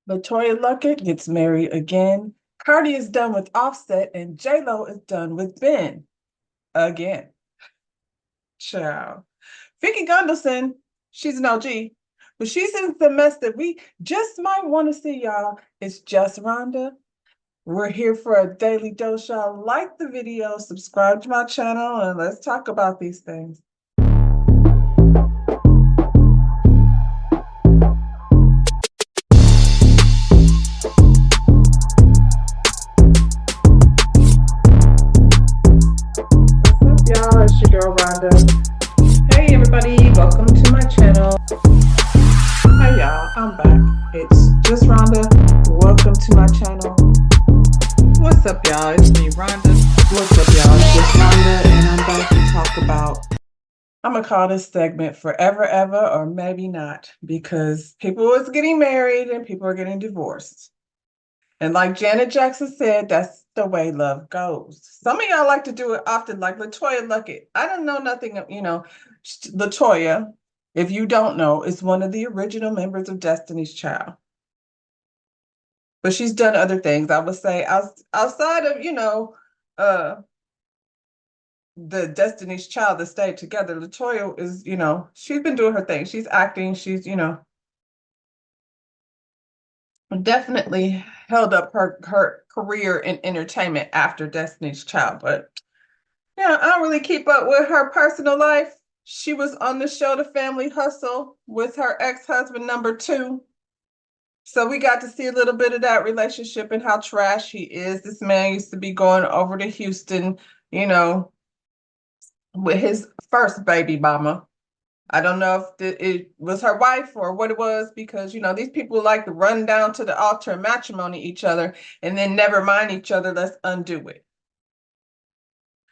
Latoya Luckett gets married again. Cardi is done with Offset, and J-Lo is done with Ben again. Ciao. Vicky Gundelson, she's an OG, but she's in the mess that we just might want to see, y'all. It's just Rhonda. We're here for a daily dose, y'all. Like the video, subscribe to my channel, and let's talk about these things. What's up, y'all? It's your girl Rhonda. Hey, everybody, welcome to my channel. Hi, y'all. I'm back. It's just Rhonda. Welcome to my channel. What's up, y'all? It's me, Rhonda. What's up, y'all? It's just Rhonda, and I'm back to talk about. I'm gonna call this segment Forever Ever or Maybe Not, because people is getting married and people are getting divorced. And like Janet Jackson said, that's the way love goes. Some of y'all like to do it often, like Latoya Luckett. I don't know nothing, Latoya, if you don't know, is one of the original members of Destiny's Child. But she's done other things. I would say outside of, the Destiny's Child that stayed together, Latoya is, she's been doing her thing. She's acting. She's, definitely held up her career in entertainment after Destiny's Child. But yeah, I don't really keep up with her personal life. She was on the show The Family Hustle with her ex-husband number two. So we got to see a little bit of that relationship and how trash he is. This man used to be going over to Houston, you know, with his first baby mama. I don't know if it was her wife or what it was, because, these people like to run down to the altar and matrimony each other and then never mind each other. Let's undo it.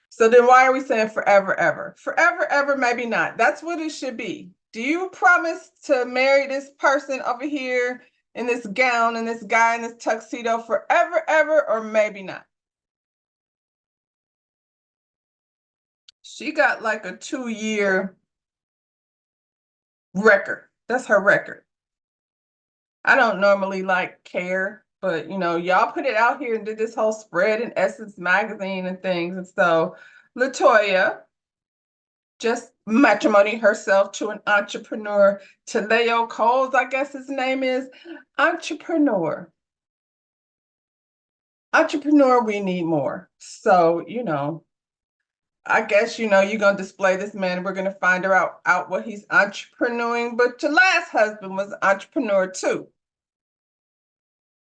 So then why are we saying forever, ever? Forever, ever, maybe not. That's what it should be. Do you promise to marry this person over here in this gown and this guy in this tuxedo forever, ever, or maybe not? She got like a 2-year record. That's her record. I don't normally care, but y'all put it out here and did this whole spread in Essence magazine and things. And so Latoya just matrimony herself to an entrepreneur, to Leo Coles, I guess his name is. Entrepreneur. Entrepreneur, we need more. So, I guess, you're going to display this man. We're going to find out what he's entrepreneuring. But your last husband was an entrepreneur too,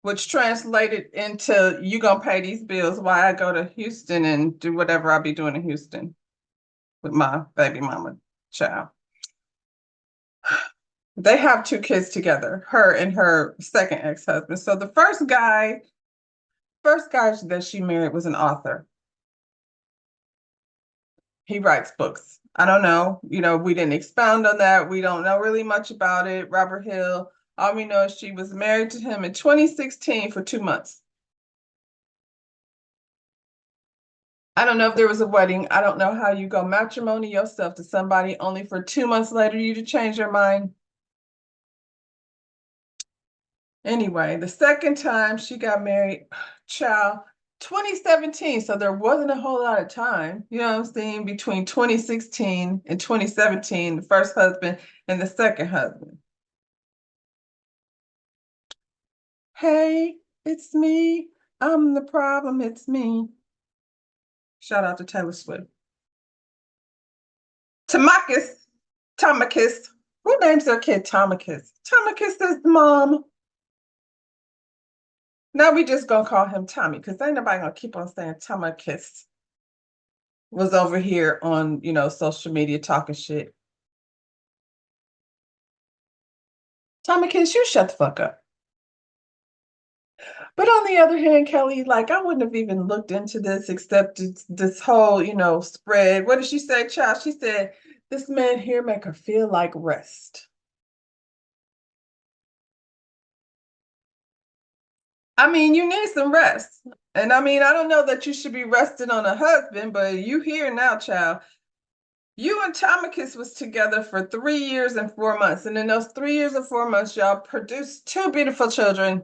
which translated into you going to pay these bills while I go to Houston and do whatever I'll be doing in Houston with my baby mama child. They have 2 kids together, her and her second ex-husband. So the first guy that she married was an author. He writes books. I don't know. We didn't expound on that. We don't know really much about it. Robert Hill. All we know is she was married to him in 2016 for 2 months. I don't know if there was a wedding. I don't know how you go matrimony yourself to somebody only for 2 months later you to change your mind. Anyway, the second time she got married, child, 2017. So there wasn't a whole lot of time, you know what I'm saying, between 2016 and 2017, the first husband and the second husband. Hey, it's me. I'm the problem. It's me. Shout out to Taylor Swift. Tamikis. Who names their kid Tamikis? Tamikis is the mom. Now we just gonna call him Tommy, because ain't nobody gonna keep on saying Tamikis was over here on, social media talking shit. Tamikis, you shut the fuck up. But on the other hand, Kelly, I wouldn't have even looked into this except this whole, spread. What did she say, child? She said, this man here make her feel like rest. I mean, you need some rest. And I mean, I don't know that you should be resting on a husband, but you here now, child. You and Tamikis was together for 3 years and 4 months. And in those 3 years and 4 months, y'all produced two beautiful children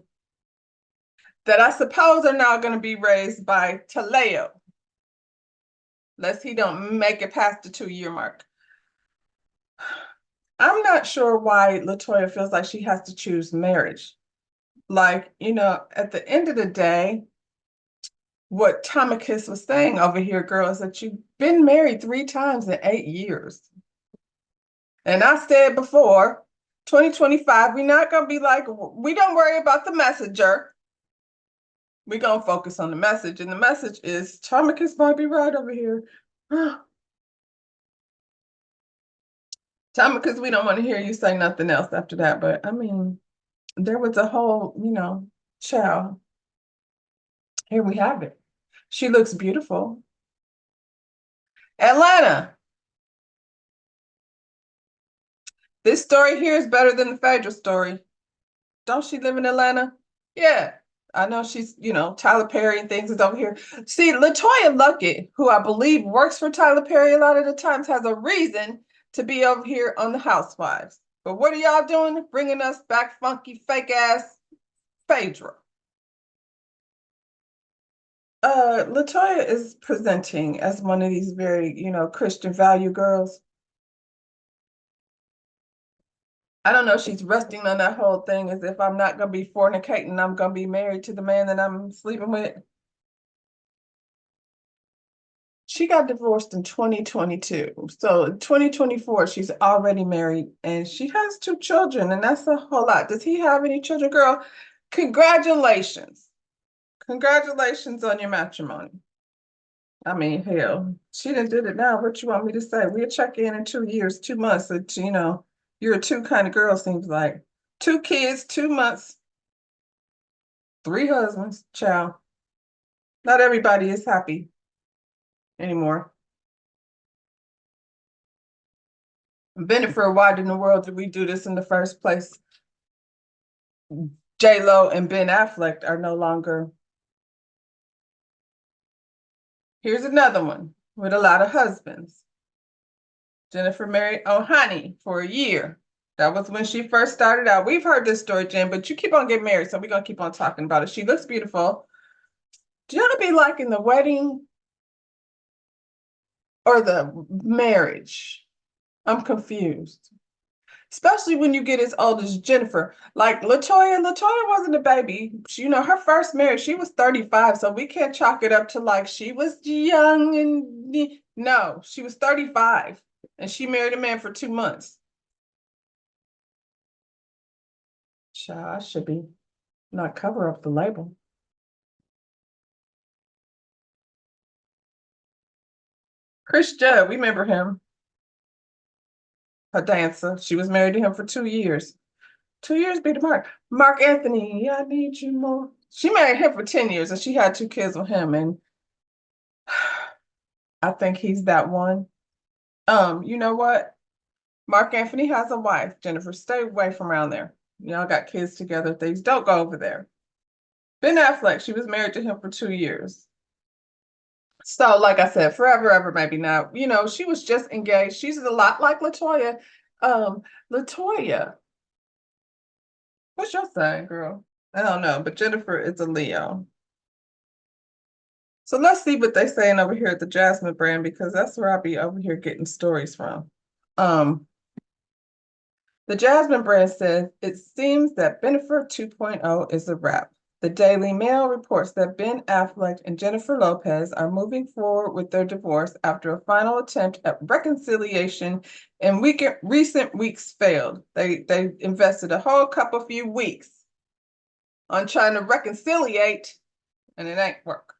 that I suppose are now going to be raised by Taleo, unless he don't make it past the 2 year mark. I'm not sure why Latoya feels like she has to choose marriage. Like, at the end of the day, what Tamikis was saying over here, girl, is that you've been married 3 times in 8 years. And I said before, 2025, we're not going to be like, we don't worry about the messenger. We're going to focus on the message. And the message is Tamikis might be right over here. Tamikis, we don't want to hear you say nothing else after that. But I mean, there was a whole, child. Here we have it. She looks beautiful. Atlanta. This story here is better than the Phaedra story. Don't she live in Atlanta? Yeah. I know she's, Tyler Perry and things is over here. See, Latoya Luckett, who I believe works for Tyler Perry a lot of the times, has a reason to be over here on the Housewives. But what are y'all doing? Bringing us back funky, fake ass Phaedra. Latoya is presenting as one of these very, Christian value girls. I don't know. She's resting on that whole thing as if I'm not going to be fornicating. I'm going to be married to the man that I'm sleeping with. She got divorced in 2022. So in 2024, she's already married and she has 2 children, and that's a whole lot. Does he have any children, girl? Congratulations. Congratulations on your matrimony. I mean, hell, she didn't did it now. What you want me to say? We'll check in 2 years, 2 months. You're a two kind of girl, seems like. 2 kids, 2 months, 3 husbands, child. Not everybody is happy anymore. Bennifer, why in the world did we do this in the first place? J-Lo and Ben Affleck are no longer. Here's another one with a lot of husbands. Jennifer married Ohani for a year. That was when she first started out. We've heard this story, Jen, but you keep on getting married, so we're going to keep on talking about it. She looks beautiful. Do you want to be liking the wedding or the marriage? I'm confused. Especially when you get as old as Jennifer. Like Latoya wasn't a baby. Her first marriage, she was 35, so we can't chalk it up to like she was young and no, she was 35 and she married a man for 2 months. Child, I should be not cover up the label. Chris Judd, we remember him. A dancer. She was married to him for 2 years. 2 years be the mark. Mark Anthony, I need you more. She married him for 10 years and she had 2 kids with him. And I think he's that one. You know what? Mark Anthony has a wife. Jennifer, stay away from around there. Y'all got kids together. Things don't go over there. Ben Affleck, she was married to him for 2 years. So, like I said, forever, ever, maybe not. She was just engaged. She's a lot like Latoya. Latoya, what's your sign, girl? I don't know, but Jennifer is a Leo. So let's see what they're saying over here at the Jasmine brand, because that's where I'll be over here getting stories from. The Jasmine brand says, it seems that Bennifer 2.0 is a wrap. The Daily Mail reports that Ben Affleck and Jennifer Lopez are moving forward with their divorce after a final attempt at reconciliation in recent weeks failed. They invested a whole few weeks on trying to reconciliate, and it ain't work.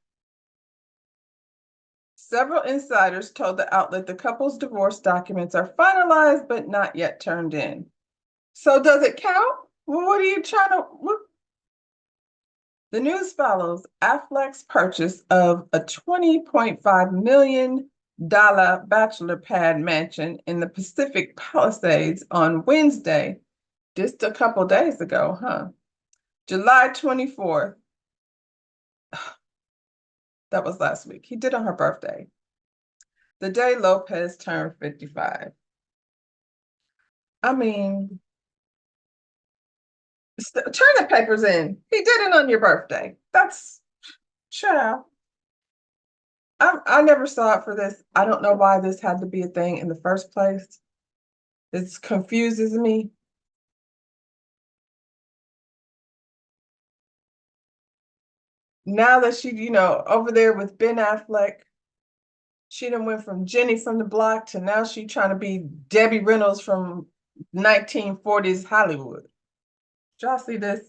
Several insiders told the outlet the couple's divorce documents are finalized but not yet turned in. So does it count? Well, what are you trying to... The news follows Affleck's purchase of a $20.5 million bachelor pad mansion in the Pacific Palisades on Wednesday, just a couple days ago, huh? July 24th. That was last week. He did on her birthday. the day Lopez turned 55. I mean, turn the papers in. He did it on your birthday. That's child. I never saw it for this. I don't know why this had to be a thing in the first place. It confuses me. Now that she, over there with Ben Affleck, she done went from Jenny from the block to now she trying to be Debbie Reynolds from 1940s Hollywood. Did y'all see this?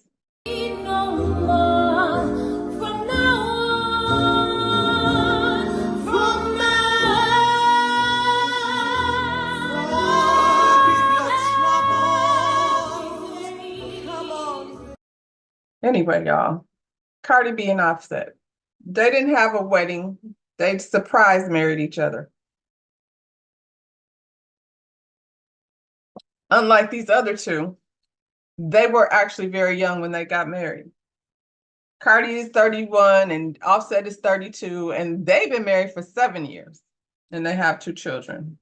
Anyway, y'all, Cardi B and Offset. They didn't have a wedding. They surprise married each other. Unlike these other two, they were actually very young when they got married. Cardi is 31 and Offset is 32, and they've been married for 7 years, and they have 2 children.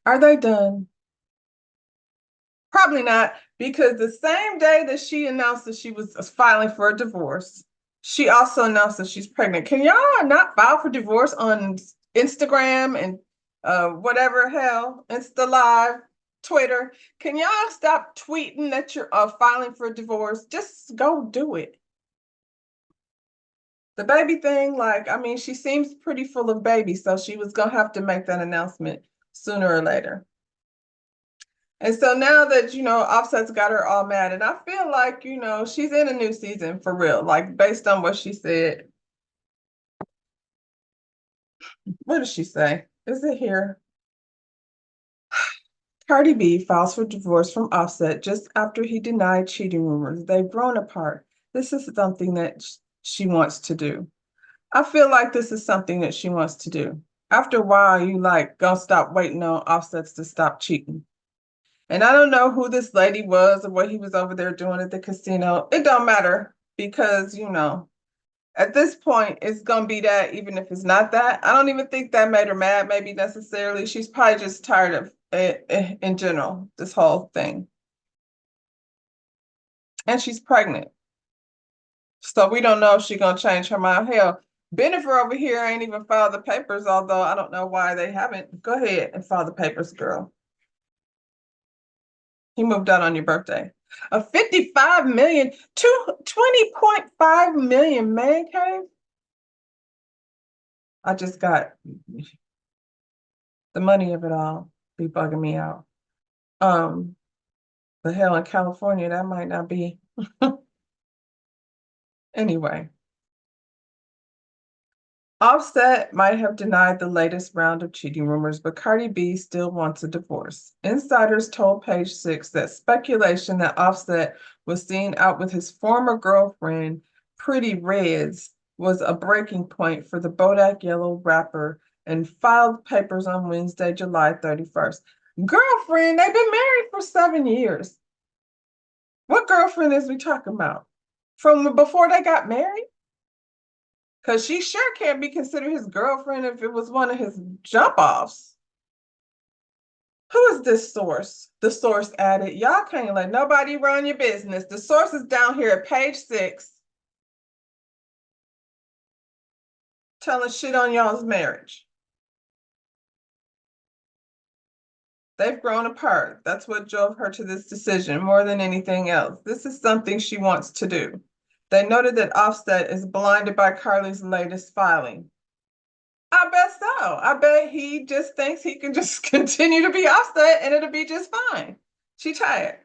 Are they done? Probably not, because the same day that she announced that she was filing for a divorce, she also announced that she's pregnant. Can y'all not file for divorce on Instagram and whatever hell, Insta Live, Twitter? Can y'all stop tweeting that you're filing for a divorce? Just go do it. The baby thing, she seems pretty full of babies, so she was going to have to make that announcement sooner or later. And so now that, Offset's got her all mad, and I feel like, she's in a new season for real, like based on what she said. What did she say? Is it here? Cardi B files for divorce from Offset just after he denied cheating rumors. They've grown apart. This is something that she wants to do. I feel like this is something that she wants to do. After a while, you gonna stop waiting on Offsets to stop cheating. And I don't know who this lady was or what he was over there doing at the casino. It don't matter because, at this point, it's going to be that even if it's not that. I don't even think that made her mad, maybe necessarily. She's probably just tired of it in general, this whole thing. And she's pregnant. So we don't know if she's going to change her mind. Hell, Bennifer over here ain't even filed the papers, although I don't know why they haven't. Go ahead and file the papers, girl. He moved out on your birthday. A 55 million, 20.5 million man cave. I just got the money of it all be bugging me out. The hell in California, that might not be. Anyway. Offset might have denied the latest round of cheating rumors, but Cardi B still wants a divorce. Insiders told Page Six that speculation that Offset was seen out with his former girlfriend, Pretty Reds, was a breaking point for the Bodak Yellow rapper and filed papers on Wednesday, July 31st. Girlfriend, they've been married for 7 years. What girlfriend is we talking about? From before they got married? Because she sure can't be considered his girlfriend if it was one of his jump-offs. Who is this source? The source added, y'all can't let nobody run your business. The source is down here at Page 6 telling shit on y'all's marriage. They've grown apart. That's what drove her to this decision more than anything else. This is something she wants to do. They noted that Offset is blinded by Carly's latest filing. I bet so. I bet he just thinks he can just continue to be Offset and it'll be just fine. She tired.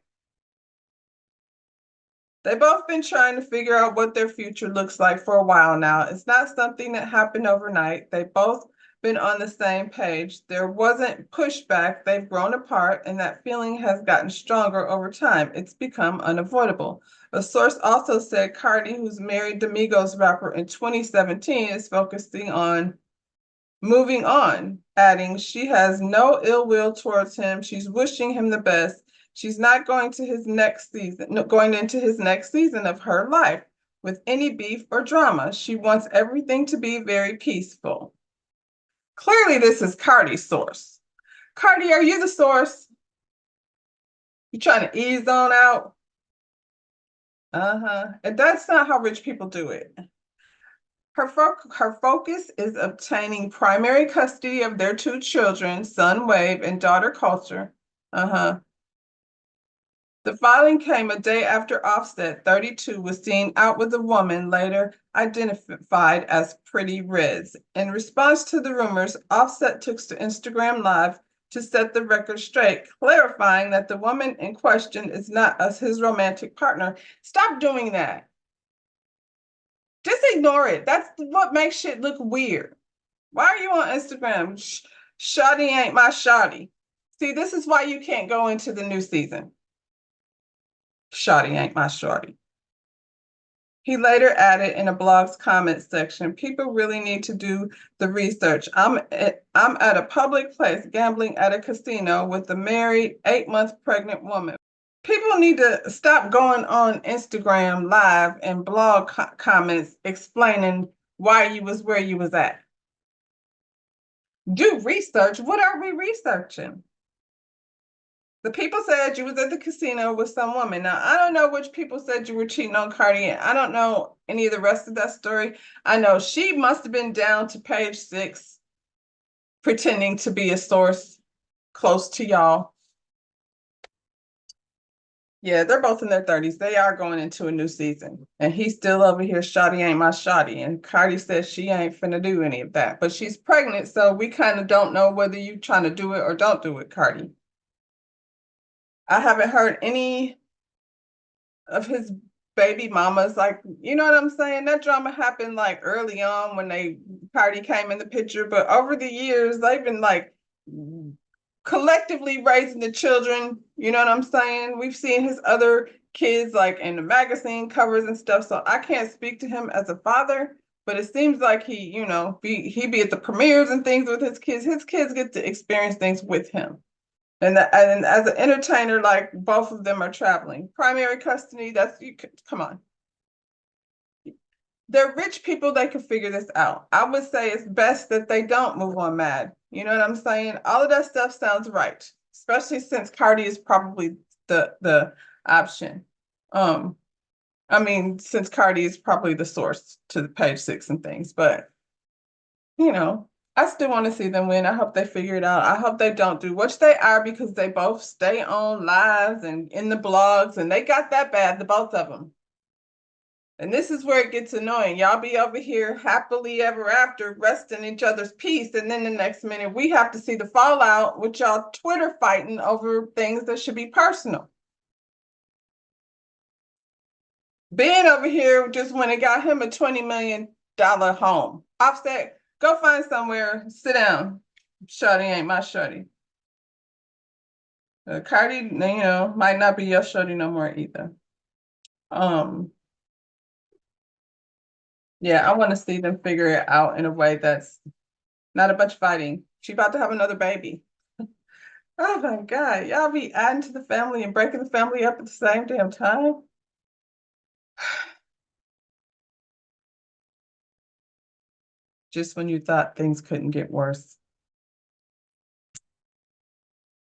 They've both been trying to figure out what their future looks like for a while now. It's not something that happened overnight. They've both been on the same page. There wasn't pushback. They've grown apart, and that feeling has gotten stronger over time. It's become unavoidable. A source also said Cardi, who's married the Migos rapper in 2017, is focusing on moving on, adding, she has no ill will towards him. She's wishing him the best. She's not going into his next season of her life with any beef or drama. She wants everything to be very peaceful. Clearly, this is Cardi's source. Cardi, are you the source? You trying to ease on out? Uh-huh. And that's not how rich people do it. Her focus is obtaining primary custody of their two children, son Wave and daughter Culture. Uh-huh. The filing came a day after Offset, 32, was seen out with a woman later identified as Pretty Riz. In response to the rumors, Offset took to Instagram Live to set the record straight, clarifying that the woman in question is not his romantic partner. Stop doing that. Just ignore it. That's what makes shit look weird. Why are you on Instagram? Shawty ain't my shawty. See, this is why you can't go into the new season. Shawty ain't my shawty. He later added in a blog's comments section, people really need to do the research. I'm at a public place gambling at a casino with a married 8-month pregnant woman. People need to stop going on Instagram Live and blog comments explaining why you was where you was at. Do research. What are we researching? The people said you was at the casino with some woman. Now, I don't know which people said you were cheating on Cardi. I don't know any of the rest of that story. I know she must have been down to page 6, pretending to be a source close to y'all. Yeah, they're both in their 30s. They are going into a new season. And he's still over here, shawty ain't my shawty. And Cardi says she ain't finna do any of that. But she's pregnant, so we kind of don't know whether you trying to do it or don't do it, Cardi. I haven't heard any of his baby mamas, like, you know what I'm saying? That drama happened like early on when Cardi came in the picture, but over the years, they've been like collectively raising the children, you know what I'm saying? We've seen his other kids like in the magazine covers and stuff, so I can't speak to him as a father, but it seems like he, he be at the premieres and things with his kids. His kids get to experience things with him. And as an entertainer, like both of them are traveling. Primary custody, come on. They're rich people, they can figure this out. I would say it's best that they don't move on mad. You know what I'm saying? All of that stuff sounds right, especially since Cardi is probably the option. Since Cardi is probably the source to the page 6 and things, but I still want to see them win. I hope they figure it out. I hope they don't do, which they are, because they both stay on lives and in the blogs, and they got that bad, the both of them. And this is where it gets annoying. Y'all be over here happily ever after, resting each other's peace, and then the next minute we have to see the fallout with y'all Twitter fighting over things that should be personal. Ben over here just went and got him a $20 million home. Offset, go find somewhere, sit down. Shorty ain't my shorty. Cardi, might not be your shorty no more either. Yeah, I want to see them figure it out in a way that's not a bunch of fighting. She about to have another baby. Oh my God, y'all be adding to the family and breaking the family up at the same damn time. Just when you thought things couldn't get worse.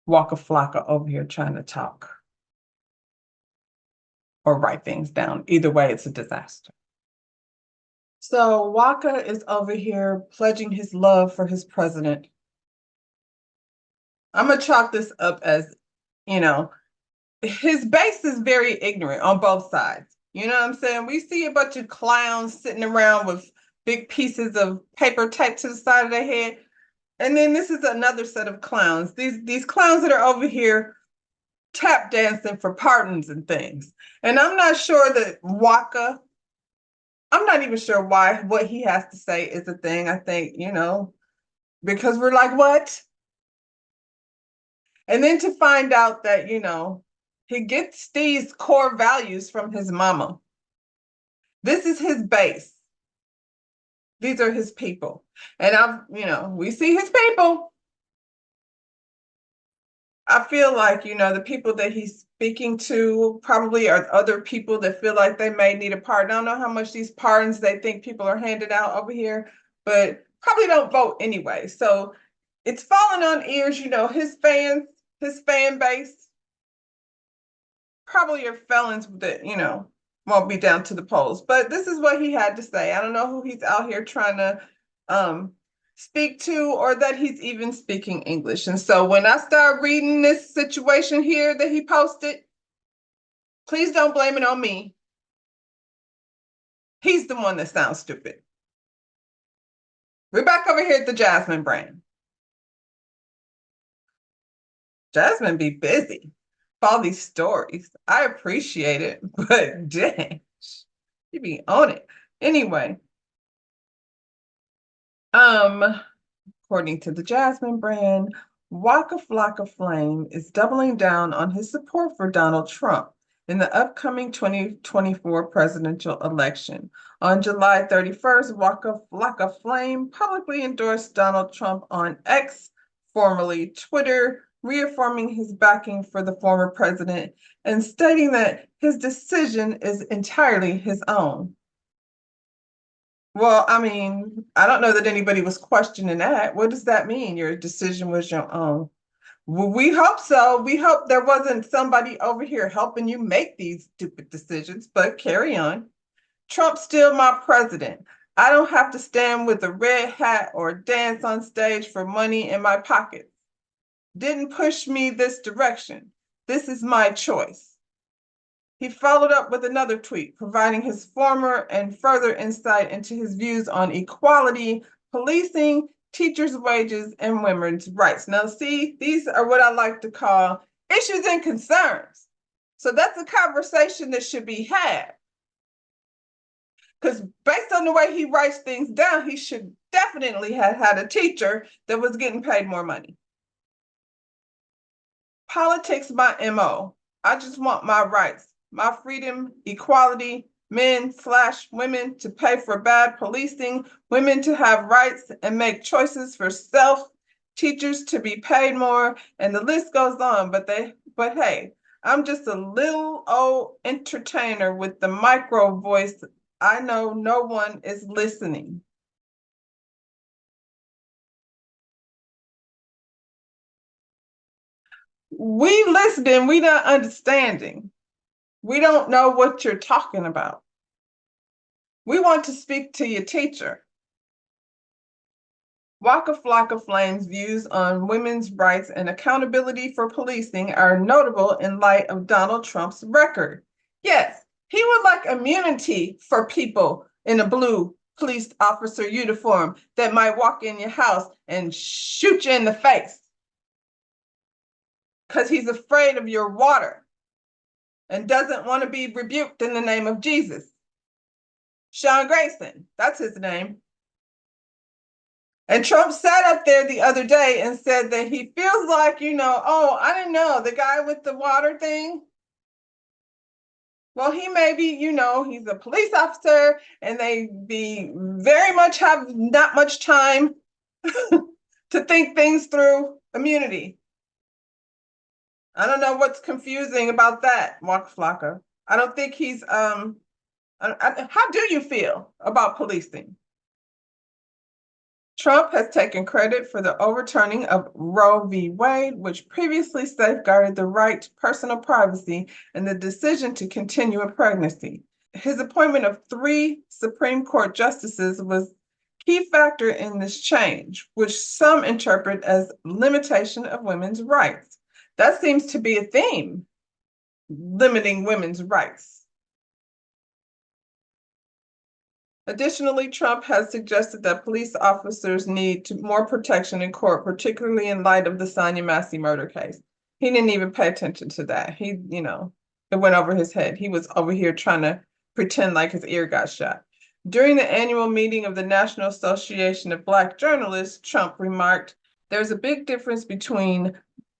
Waka Flocka over here trying to talk or write things down. Either way, it's a disaster. So Waka is over here pledging his love for his president. I'm going to chalk this up as, his base is very ignorant on both sides. You know what I'm saying? We see a bunch of clowns sitting around with big pieces of paper taped to the side of their head. And then this is another set of clowns. These clowns that are over here tap dancing for pardons and things. And I'm not sure that Waka, I'm not even sure what he has to say is a thing. I think, because we're like, what? And then to find out that, he gets these core values from his mama. This is his base. These are his people. And we see his people. I feel like, the people that he's speaking to probably are other people that feel like they may need a pardon. I don't know how much these pardons they think people are handed out over here, but probably don't vote anyway. So it's falling on ears, his fans, his fan base probably are felons that, won't be down to the polls. But this is what he had to say. I don't know who he's out here trying to um, speak to or that he's even speaking English. And so when I start reading this situation here that he posted, please don't blame it on me. He's the one that sounds stupid. We're back over here at the Jasmine brand. Jasmine be busy with all these stories. I appreciate it, but dang, you be on it. Anyway, according to the Jasmine brand, Waka Flocka Flame is doubling down on his support for Donald Trump in the upcoming 2024 presidential election. On July 31st, Waka Flocka Flame publicly endorsed Donald Trump on X, formerly Twitter, reaffirming his backing for the former president and stating that his decision is entirely his own. Well, I mean, I don't know that anybody was questioning that. What does that mean? Your decision was your own. Well, we hope so. We hope there wasn't somebody over here helping you make these stupid decisions, but carry on. Trump's still my president. I don't have to stand with a red hat or dance on stage for money in my pockets. Didn't push me this direction. This is my choice. He followed up with another tweet, providing his former and further insight into his views on equality, policing, teachers' wages, and women's rights. Now, see, these are what I like to call issues and concerns. So that's a conversation that should be had. Because based on the way he writes things down, he should definitely have had a teacher that was getting paid more money. Politics, my MO. I just want my rights, my freedom, equality, men/women to pay for bad policing, women to have rights and make choices for self, teachers to be paid more, and the list goes on. But hey, I'm just a little old entertainer with the micro voice. I know no one is listening. We listening, we not understanding. We don't know what you're talking about. We want to speak to your teacher. Waka Flocka Flame's views on women's rights and accountability for policing are notable in light of Donald Trump's record. Yes, he would like immunity for people in a blue police officer uniform that might walk in your house and shoot you in the face because he's afraid of your water and doesn't want to be rebuked in the name of Jesus. Sean Grayson, that's his name. And Trump sat up there the other day and said that he feels like, oh, I didn't know, the guy with the water thing. Well, he may be, he's a police officer and they be very much have not much time to think things through immunity. I don't know what's confusing about that, Mark Flocka. I don't think he's, how do you feel about policing? Trump has taken credit for the overturning of Roe v. Wade, which previously safeguarded the right to personal privacy and the decision to continue a pregnancy. His appointment of 3 Supreme Court justices was a key factor in this change, which some interpret as limitation of women's rights. That seems to be a theme, limiting women's rights. Additionally, Trump has suggested that police officers need more protection in court, particularly in light of the Sonia Massey murder case. He didn't even pay attention to that. He, it went over his head. He was over here trying to pretend like his ear got shot. During the annual meeting of the National Association of Black Journalists, Trump remarked, "There's a big difference between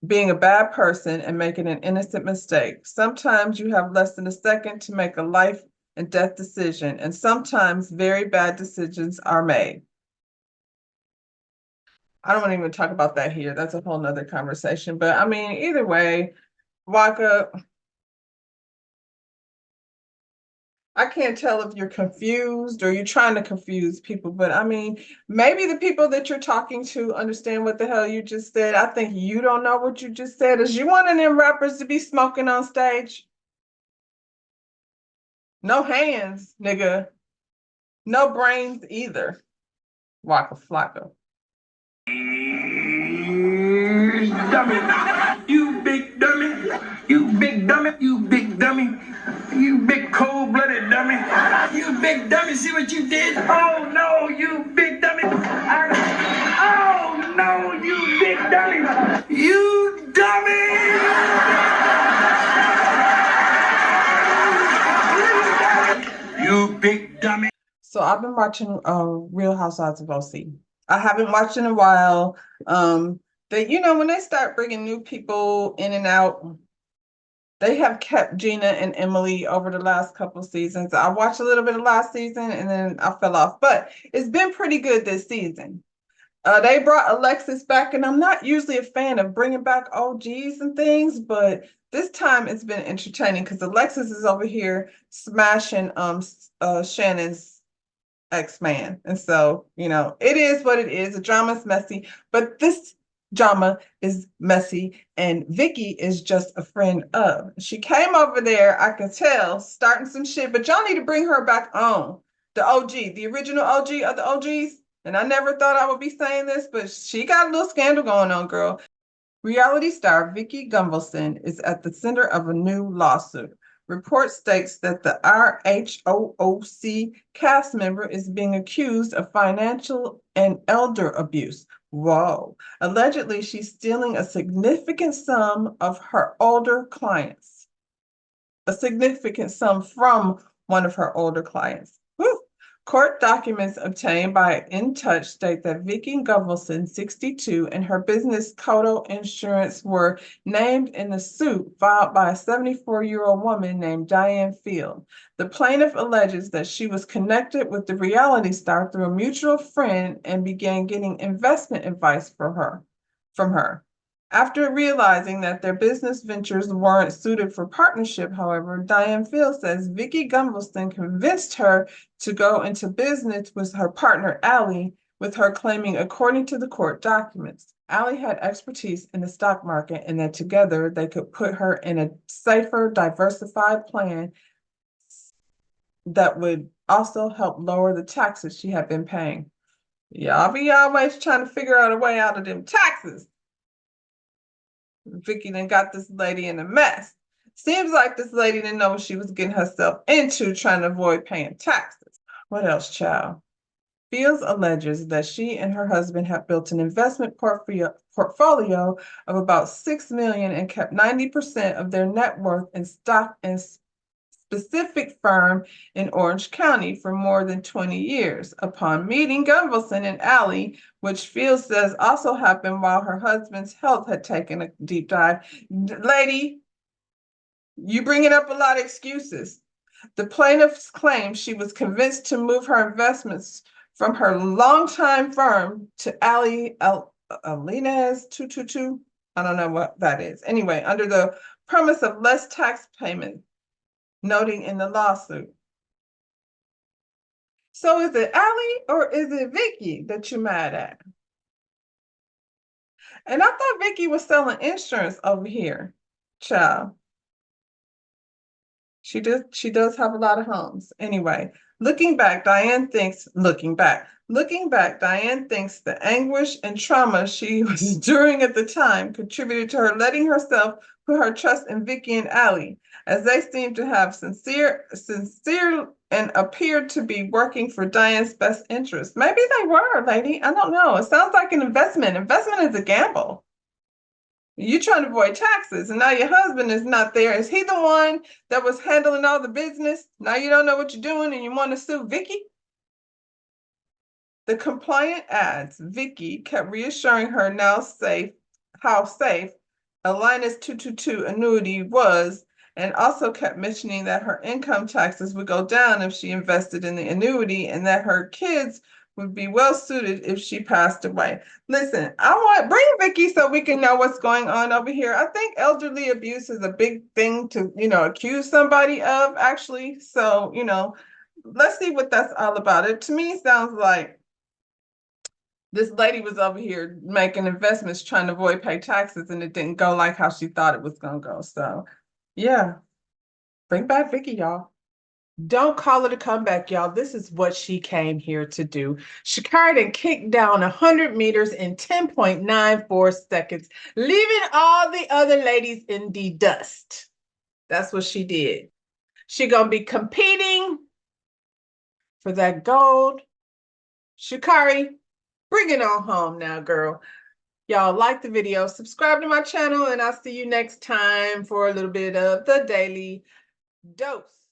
being a bad person and making an innocent mistake. Sometimes you have less than a second to make a life and death decision, and sometimes very bad decisions are made." I don't want to even talk about that here. That's a whole nother conversation. But I mean, either way, Waka, I can't tell if you're confused or you're trying to confuse people, but I mean, maybe the people that you're talking to understand what the hell you just said. I think you don't know what you just said. Is you one of them rappers to be smoking on stage? No hands, nigga. No brains either. Waka flocka. Dummy. You big dummy. You big dummy. You big dummy. You big cold-blooded dummy. You big dummy. See what you did? Oh no, you big dummy. Oh no, you big dummy. You dummy. You big dummy. So I've been watching Real Housewives of OC. I haven't watched in a while. When they start bringing new people in and out, they have kept Gina and Emily over the last couple seasons. I watched a little bit of last season and then I fell off, but it's been pretty good this season. They brought Alexis back, and I'm not usually a fan of bringing back OGs and things, but this time it's been entertaining because Alexis is over here smashing Shannon's ex-man. And so, it is what it is. The drama's messy, but this drama is messy, and Vicky is just a friend of. She came over there, I can tell, starting some shit, but y'all need to bring her back on. The OG, the original OG of the OGs. And I never thought I would be saying this, but she got a little scandal going on, girl. Reality star Vicki Gunvalson is at the center of a new lawsuit. Report states that the RHOOC cast member is being accused of financial and elder abuse. Whoa. Allegedly, she's stealing a significant sum of her older clients. A significant sum from one of her older clients. Whew. Court documents obtained by In Touch state that Vicki Gunvalson, 62, and her business Kodo Insurance were named in the suit filed by a 74-year-old woman named Diane Field. The plaintiff alleges that she was connected with the reality star through a mutual friend and began getting investment advice from her. After realizing that their business ventures weren't suited for partnership, however, Diane Field says Vicki Gunvalson convinced her to go into business with her partner, Allie, with her claiming, according to the court documents, Allie had expertise in the stock market and that together they could put her in a safer, diversified plan that would also help lower the taxes she had been paying. Y'all be always trying to figure out a way out of them taxes. Vicki then got this lady in a mess. Seems like this lady didn't know what she was getting herself into trying to avoid paying taxes. What else, child? Fields alleges that she and her husband have built an investment portfolio of about $6 million and kept 90% of their net worth in stock and specific firm in Orange County for more than 20 years. Upon meeting Gunvalson and Allie, which Fields says also happened while her husband's health had taken a deep dive. Lady, you bringing up a lot of excuses. The plaintiffs claim she was convinced to move her investments from her longtime firm to Allie Alina's 222. I don't know what that is. Anyway, under the premise of less tax payment, noting in the lawsuit. So is it Allie or is it Vicki that you're mad at? And I thought Vicki was selling insurance over here, child. She does have a lot of homes. Anyway, looking back, Diane thinks the anguish and trauma she was enduring at the time contributed to her letting herself put her trust in Vicki and Allie, as they seemed to have sincere and appeared to be working for Diane's best interest. Maybe they were, lady. I don't know. It sounds like an investment. Investment is a gamble. You're trying to avoid taxes, and now your husband is not there. Is he the one that was handling all the business? Now you don't know what you're doing and you want to sue Vicki? The compliant adds, Vicki kept reassuring her how safe Alina's 222 annuity was, and also kept mentioning that her income taxes would go down if she invested in the annuity and that her kids would be well suited if she passed away. Listen, bring Vicky so we can know what's going on over here. I think elderly abuse is a big thing to, accuse somebody of actually. So, let's see what that's all about. It to me sounds like this lady was over here making investments trying to avoid pay taxes and it didn't go like how she thought it was going to go. So, yeah, bring back Vicky, y'all. Don't call it a comeback, y'all. This is what she came here to do. She carried and kicked down 100 meters in 10.94 seconds, leaving all the other ladies in the dust. That's what she did. She gonna be competing for that gold. Sha'Carri, bring it on home now, girl. Y'all like the video, subscribe to my channel, and I'll see you next time for a little bit of the Daily Dose.